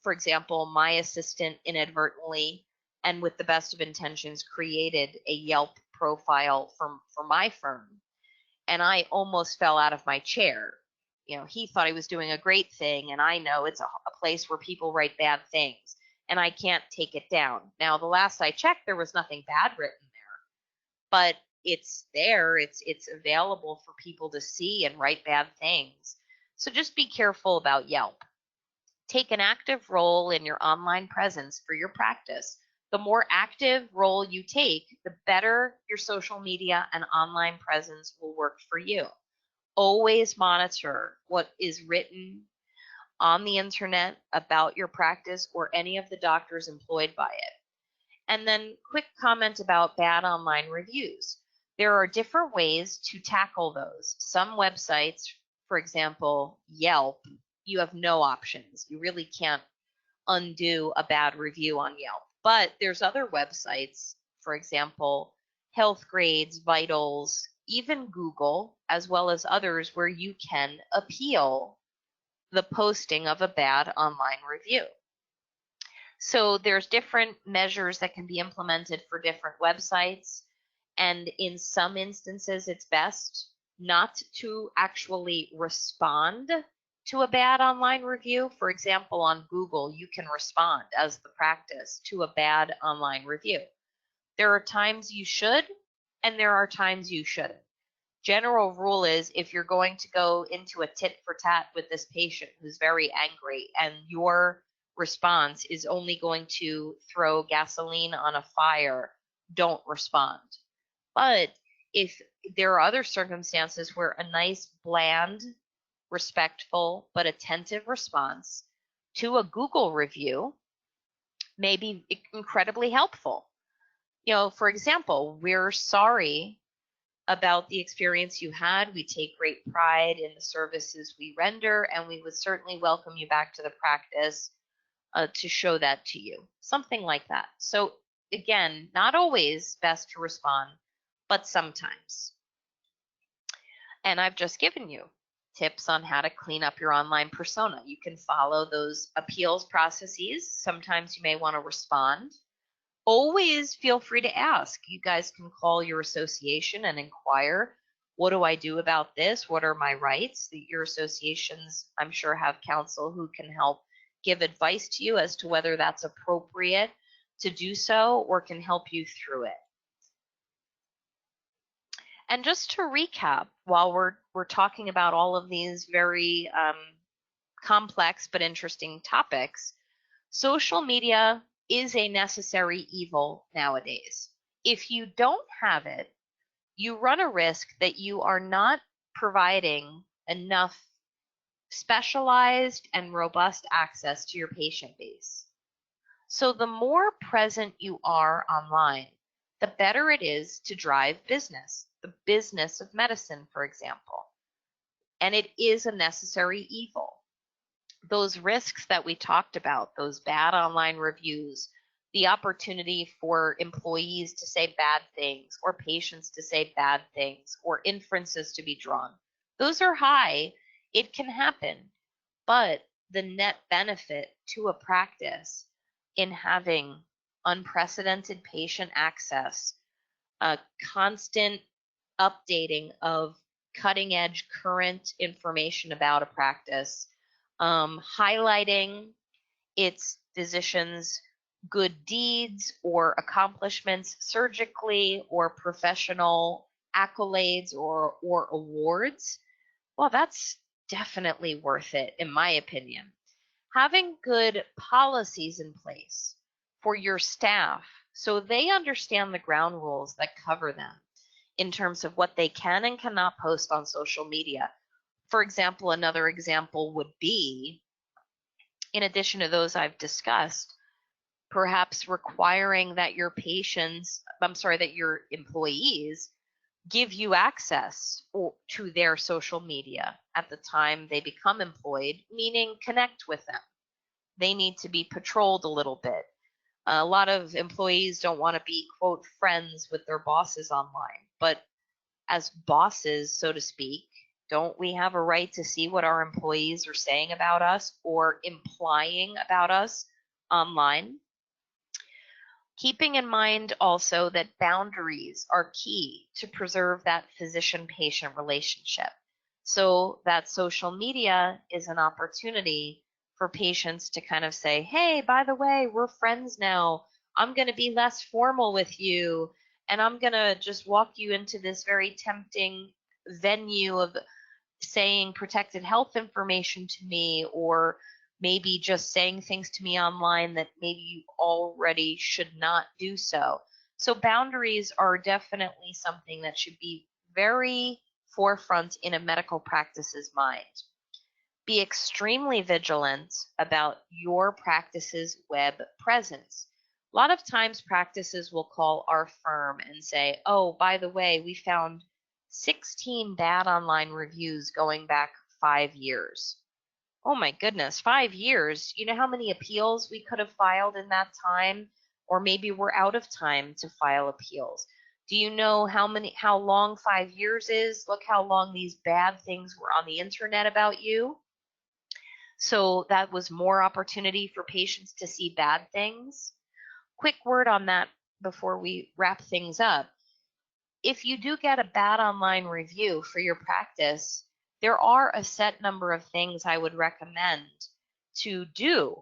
for example, my assistant inadvertently and with the best of intentions created a Yelp profile for my firm, and I almost fell out of my chair. You know, he thought he was doing a great thing, and I know it's a place where people write bad things, and I can't take it down. Now, the last I checked, there was nothing bad written there, but it's there. It's available for people to see and write bad things. So just be careful about Yelp. Take an active role in your online presence for your practice. The more active role you take, the better your social media and online presence will work for you. Always monitor what is written on the internet about your practice or any of the doctors employed by it. And then quick comment about bad online reviews. There are different ways to tackle those. Some websites, for example, Yelp, you have no options. You really can't undo a bad review on Yelp. But there's other websites, for example, Healthgrades, Vitals, even Google, as well as others, where you can appeal the posting of a bad online review. So there's different measures that can be implemented for different websites. And in some instances, it's best not to actually respond to a bad online review. For example, on Google, you can respond as the practice to a bad online review. There are times you should, and there are times you shouldn't. General rule is, if you're going to go into a tit for tat with this patient who's very angry and your response is only going to throw gasoline on a fire, don't respond. But if there are other circumstances where a nice, bland, respectful, but attentive response to a Google review may be incredibly helpful. You know, for example, we're sorry about the experience you had. We take great pride in the services we render, and we would certainly welcome you back to the practice to show that to you. Something like that. So again, not always best to respond, but sometimes. And I've just given you tips on how to clean up your online persona. You can follow those appeals processes. Sometimes you may want to respond. Always feel free to ask. You guys can call your association and inquire, what do I do about this? What are my rights? Your associations, I'm sure, have counsel who can help give advice to you as to whether that's appropriate to do so or can help you through it. And just to recap, while we're talking about all of these very complex but interesting topics, social media is a necessary evil nowadays. If you don't have it, you run a risk that you are not providing enough specialized and robust access to your patient base. So the more present you are online, the better it is to drive business, the business of medicine, for example. And it is a necessary evil. those risks that we talked about, those bad online reviews, the opportunity for employees to say bad things or patients to say bad things or inferences to be drawn, those are high. It can happen, but the net benefit to a practice in having unprecedented patient access, a constant updating of cutting edge current information about a practice, highlighting its physicians' good deeds or accomplishments surgically or professional accolades or awards, well, that's definitely worth it, in my opinion. Having good policies in place for your staff so they understand the ground rules that cover them in terms of what they can and cannot post on social media. For example, another example would be, in addition to those I've discussed, perhaps requiring that your employees give you access to their social media at the time they become employed, meaning connect with them. They need to be patrolled a little bit. A lot of employees don't want to be, quote, friends with their bosses online, but as bosses, so to speak, don't we have a right to see what our employees are saying about us or implying about us online? Keeping in mind also that boundaries are key to preserve that physician-patient relationship. So that social media is an opportunity for patients to kind of say, hey, by the way, we're friends now. I'm going to be less formal with you, and I'm going to just walk you into this very tempting venue of saying protected health information to me, or maybe just saying things to me online that maybe you already should not do so. So boundaries are definitely something that should be very forefront in a medical practice's mind. Be extremely vigilant about your practice's web presence. A lot of times practices will call our firm and say, oh, by the way, we found 16 bad online reviews going back 5 years. Oh my goodness, 5 years. You know how many appeals we could have filed in that time? Or maybe we're out of time to file appeals. Do you know how long 5 years is? Look how long these bad things were on the internet about you. So that was more opportunity for patients to see bad things. Quick word on that before we wrap things up. If you do get a bad online review for your practice, there are a set number of things I would recommend to do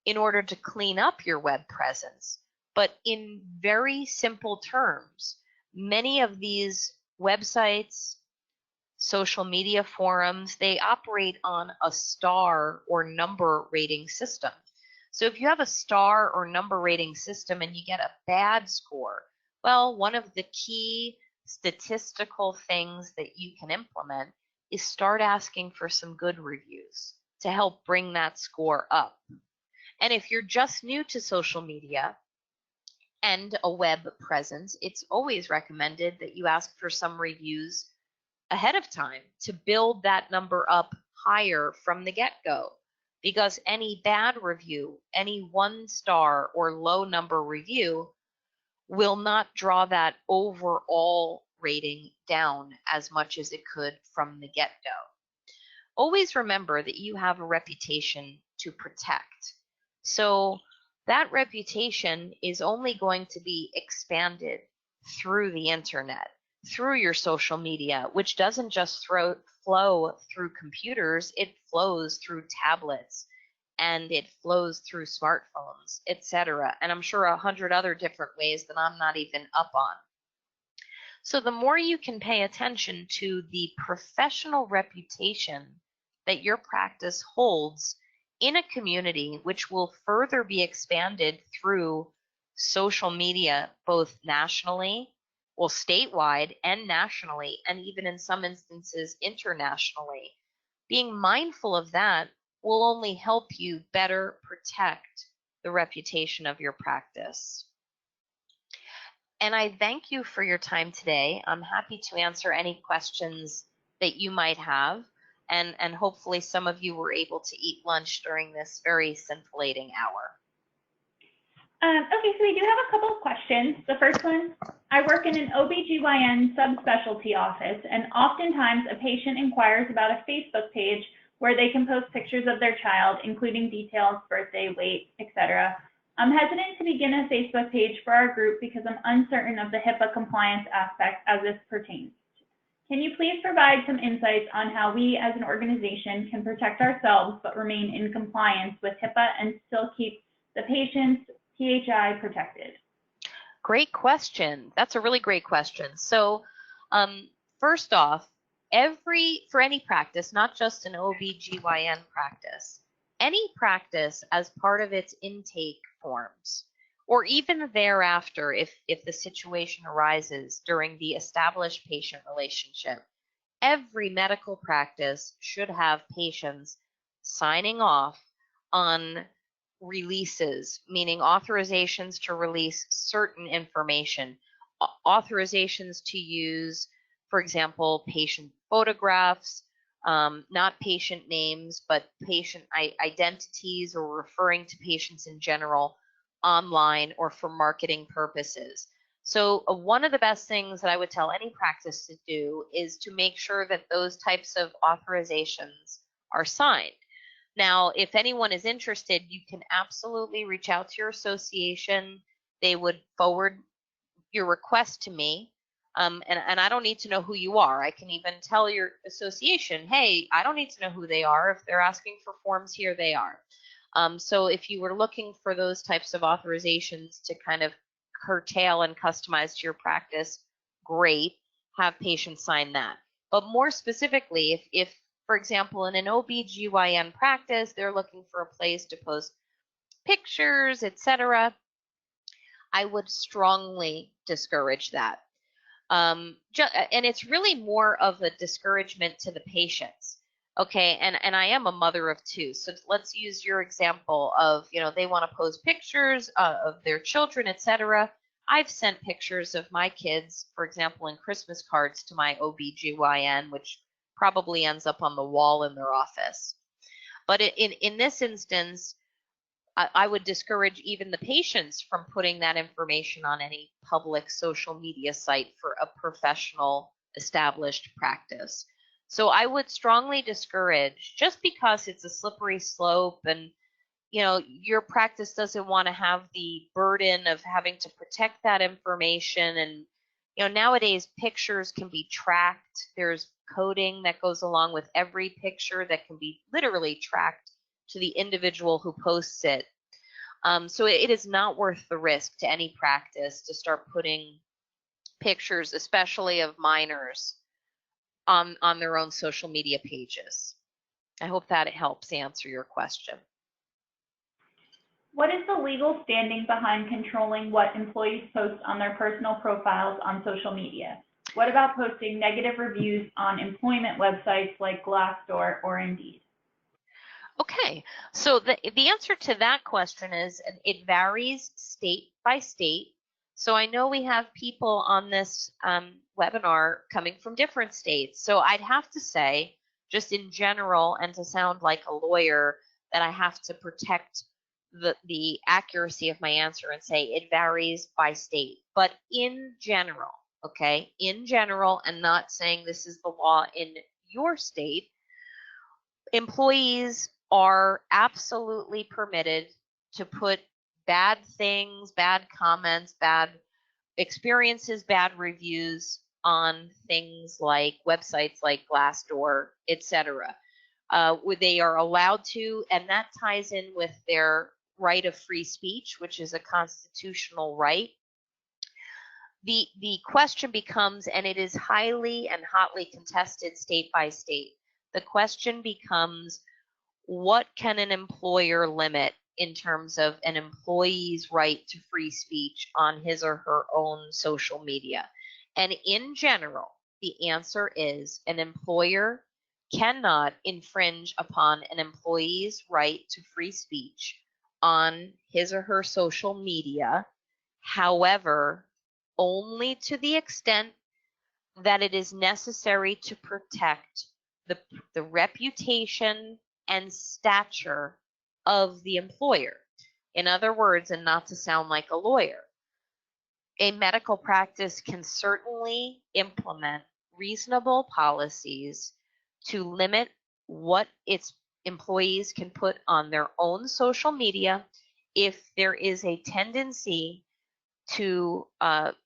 in order to clean up your web presence. But in very simple terms, many of these websites, social media forums, they operate on a star or number rating system. So if you have a star or number rating system and you get a bad score, well, one of the key statistical things that you can implement is start asking for some good reviews to help bring that score up. And if you're just new to social media and a web presence, it's always recommended that you ask for some reviews ahead of time to build that number up higher from the get-go. Because any bad review, any 1-star or low number review will not draw that overall rating down as much as it could from the get-go. Always remember that you have a reputation to protect. So that reputation is only going to be expanded through the internet, through your social media, which doesn't just flow through computers, it flows through tablets and it flows through smartphones, etc. And I'm sure 100 other different ways that I'm not even up on. So the more you can pay attention to the professional reputation that your practice holds in a community, which will further be expanded through social media, both nationally, well, statewide and nationally, and even in some instances internationally. Being mindful of that will only help you better protect the reputation of your practice. And I thank you for your time today. I'm happy to answer any questions that you might have. and hopefully some of you were able to eat lunch during this very scintillating hour. Okay, so we do have a couple of questions. The first one, I work in an OBGYN subspecialty office, and oftentimes a patient inquires about a Facebook page where they can post pictures of their child, including details, birthday, weight, etc. I'm hesitant to begin a Facebook page for our group because I'm uncertain of the HIPAA compliance aspect as this pertains. Can you please provide some insights on how we as an organization can protect ourselves but remain in compliance with HIPAA and still keep the patient's PHI protected? Great question. That's a really great question. So first off, for any practice, not just an OBGYN practice, any practice as part of its intake forms, or even thereafter if the situation arises during the established patient relationship, every medical practice should have patients signing off on releases, meaning authorizations to release certain information, authorizations to use, for example, patient photographs, not patient names, but patient identities or referring to patients in general online or for marketing purposes. So one of the best things that I would tell any practice to do is to make sure that those types of authorizations are signed. Now, if anyone is interested, you can absolutely reach out to your association. They would forward your request to me. And I don't need to know who you are. I can even tell your association, hey, I don't need to know who they are. If they're asking for forms, here they are. So if you were looking for those types of authorizations to kind of curtail and customize to your practice, great, have patients sign that. But more specifically, if for example, in an OBGYN practice, they're looking for a place to post pictures, etc., I would strongly discourage that. And it's really more of a discouragement to the patients. Okay, and I am a mother of two, so let's use your example of, they want to post pictures of their children, etc. I've sent pictures of my kids, for example, in Christmas cards to my OBGYN, which probably ends up on the wall in their office. But in this instance, I would discourage even the patients from putting that information on any public social media site for a professional established practice. So I would strongly discourage, just because it's a slippery slope and your practice doesn't want to have the burden of having to protect that information. And nowadays pictures can be tracked. There's coding that goes along with every picture that can be literally tracked to the individual who posts it. So it is not worth the risk to any practice to start putting pictures, especially of minors, on their own social media pages. I hope that it helps answer your question. What is the legal standing behind controlling what employees post on their personal profiles on social media? What about posting negative reviews on employment websites like Glassdoor or Indeed? Okay, so the answer to that question is it varies state by state. So I know we have people on this webinar coming from different states. So I'd have to say, just in general, and to sound like a lawyer, that I have to protect the accuracy of my answer and say it varies by state. But in general, okay, in general, and not saying this is the law in your state, employees are absolutely permitted to put bad things, bad comments, bad experiences, bad reviews on things like websites like Glassdoor, etc. They are allowed to, and that ties in with their right of free speech, which is a constitutional right. The question becomes, and it is highly and hotly contested state by state, the question becomes, what can an employer limit in terms of an employee's right to free speech on his or her own social media? And in general, the answer is an employer cannot infringe upon an employee's right to free speech on his or her social media. However, only to the extent that it is necessary to protect the reputation and stature of the employer. In other words, and not to sound like a lawyer, a medical practice can certainly implement reasonable policies to limit what its employees can put on their own social media if there is a tendency to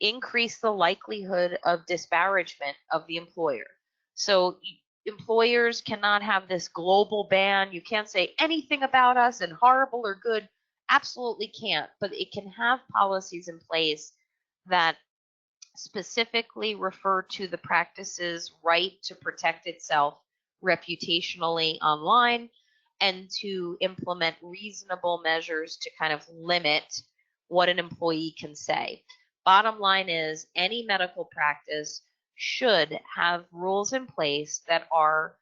increase the likelihood of disparagement of the employer. So employers cannot have this global ban. You can't say anything about us and horrible or good. Absolutely can't, but it can have policies in place that specifically refer to the practice's right to protect itself reputationally online and to implement reasonable measures to kind of limit what an employee can say. Bottom line is, any medical practice should have rules in place that are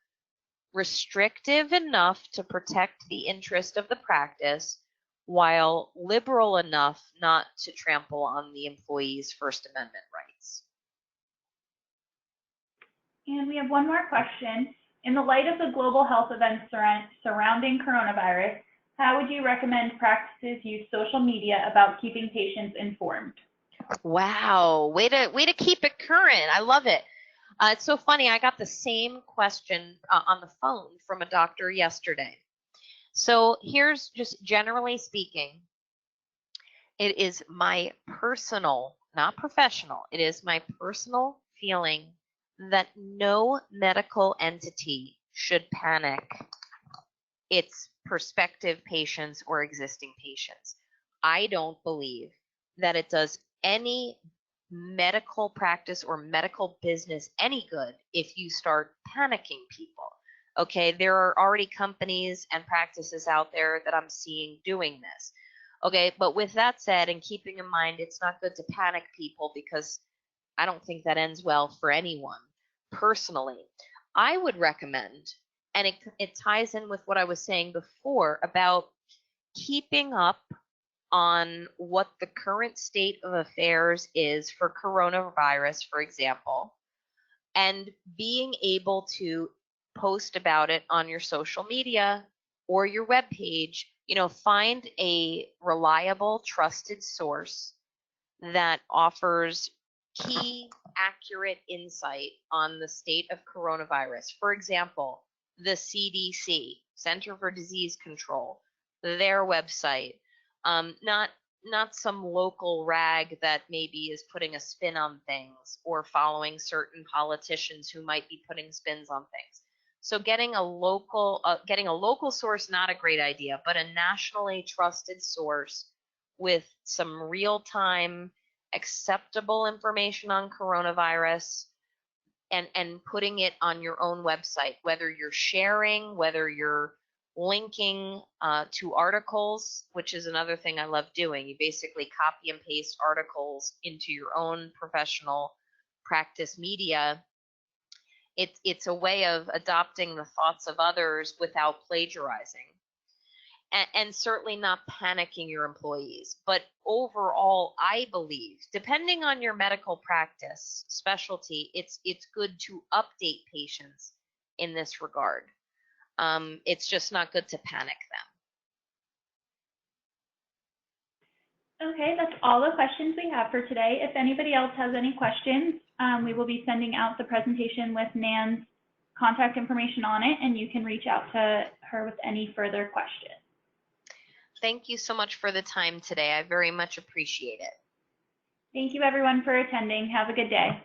restrictive enough to protect the interest of the practice while liberal enough not to trample on the employee's First Amendment rights. And we have one more question. In the light of the global health events surrounding coronavirus, how would you recommend practices use social media about keeping patients informed? Wow, way to keep it current. I love it. It's so funny. I got the same question on the phone from a doctor yesterday. So here's just generally speaking, it is my personal, not professional, it is my personal feeling that no medical entity should panic its prospective patients or existing patients. I don't believe that it does any medical practice or medical business any good if you start panicking people. Okay, there are already companies and practices out there that I'm seeing doing this. Okay, but with that said, and keeping in mind it's not good to panic people because I don't think that ends well for anyone personally, I would recommend, and it ties in with what I was saying before about keeping up on what the current state of affairs is for coronavirus, for example, and being able to post about it on your social media or your webpage. Find a reliable, trusted source that offers key, accurate insight on the state of coronavirus. For example, the CDC, Center for Disease Control, their website, not some local rag that maybe is putting a spin on things or following certain politicians who might be putting spins on things. So getting a local source, not a great idea, but a nationally trusted source with some real-time acceptable information on coronavirus and putting it on your own website, whether you're sharing, whether you're linking to articles, which is another thing I love doing. You basically copy and paste articles into your own professional practice media. It's a way of adopting the thoughts of others without plagiarizing. And certainly not panicking your employees. But overall, I believe, depending on your medical practice specialty, it's good to update patients in this regard. It's just not good to panic them. Okay, that's all the questions we have for today. If anybody else has any questions, we will be sending out the presentation with Nan's contact information on it, and you can reach out to her with any further questions. Thank you so much for the time today. I very much appreciate it. Thank you everyone for attending. Have a good day.